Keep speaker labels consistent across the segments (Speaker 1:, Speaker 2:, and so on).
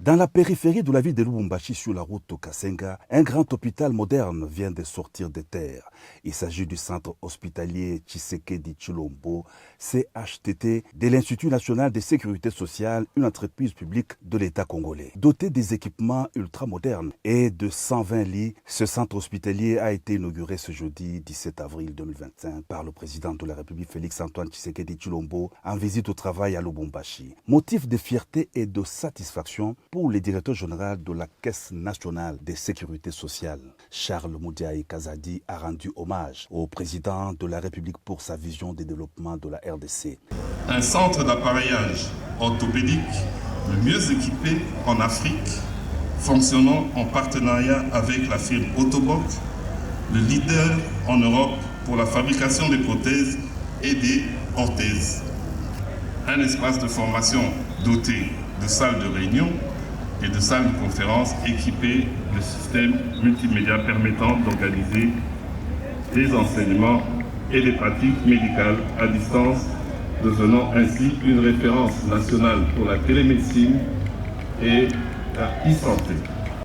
Speaker 1: Dans la périphérie de la ville de Lubumbashi, sur la route au Kasenga, un grand hôpital moderne vient de sortir des terres. Il s'agit du centre hospitalier Tshisekedi Tshilombo, CHTT, de l'Institut national de sécurité sociale, une entreprise publique de l'État congolais. Doté des équipements ultramodernes et de 120 lits, ce centre hospitalier a été inauguré ce jeudi 17 avril 2025 par le président de la République Félix-Antoine Tshisekedi Tshilombo en visite au travail à Lubumbashi. Motif de fierté et de satisfaction pour le directeur général de la Caisse nationale de sécurité sociale, Charles Moudiaï Kazadi, a rendu hommage au président de la République pour sa vision de développement de la RDC.
Speaker 2: Un centre d'appareillage orthopédique le mieux équipé en Afrique, fonctionnant en partenariat avec la firme Autoboc, le leader en Europe pour la fabrication des prothèses et des orthèses. Un espace de formation doté de salles de réunion et de salles de conférence équipées de systèmes multimédia permettant d'organiser des enseignements et des pratiques médicales à distance, devenant ainsi une référence nationale pour la télémédecine et la e-santé.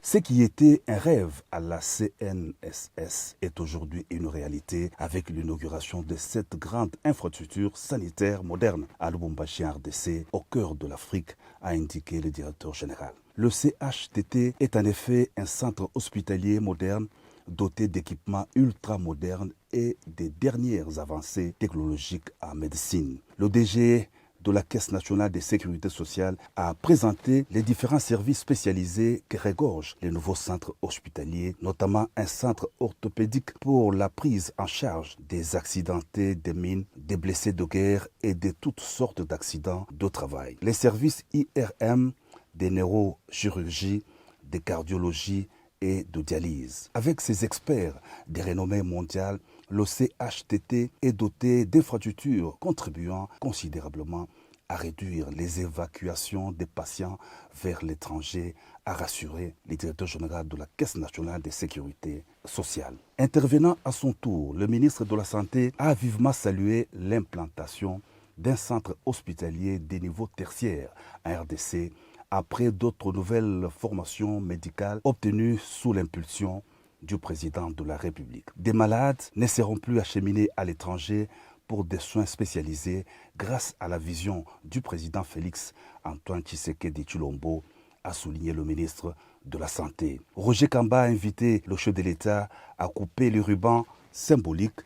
Speaker 1: Ce qui était un rêve à la CNSS est aujourd'hui une réalité avec l'inauguration de cette grande infrastructure sanitaire moderne à Lubumbashi RDC, au cœur de l'Afrique, a indiqué le directeur général. Le CHTT est en effet un centre hospitalier moderne doté d'équipements ultra-modernes et des dernières avancées technologiques en médecine. Le DG de la Caisse nationale de sécurité sociale a présenté les différents services spécialisés que regorgent les nouveaux centres hospitaliers, notamment un centre orthopédique pour la prise en charge des accidentés des mines, des blessés de guerre et de toutes sortes d'accidents de travail. Les services IRM, des neurochirurgies, de cardiologie et de dialyse. Avec ses experts de renommée mondiale, le CHTT est doté d'infrastructures contribuant considérablement à réduire les évacuations des patients vers l'étranger, a rassuré le directeur général de la Caisse nationale de sécurité sociale. Intervenant à son tour, le ministre de la Santé a vivement salué l'implantation d'un centre hospitalier de niveau tertiaire à RDC après d'autres nouvelles formations médicales obtenues sous l'impulsion du président de la République. Des malades ne seront plus acheminés à l'étranger pour des soins spécialisés grâce à la vision du président Félix-Antoine Tshisekedi Tshilombo, a souligné le ministre de la Santé. Roger Kamba a invité le chef de l'État à couper le ruban symbolique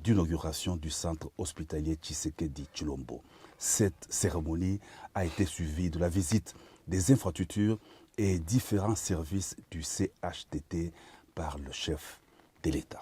Speaker 1: d'inauguration du centre hospitalier Tshisekedi Tshilombo. Cette cérémonie a été suivie de la visite des infrastructures et différents services du CHTT par le chef de l'État.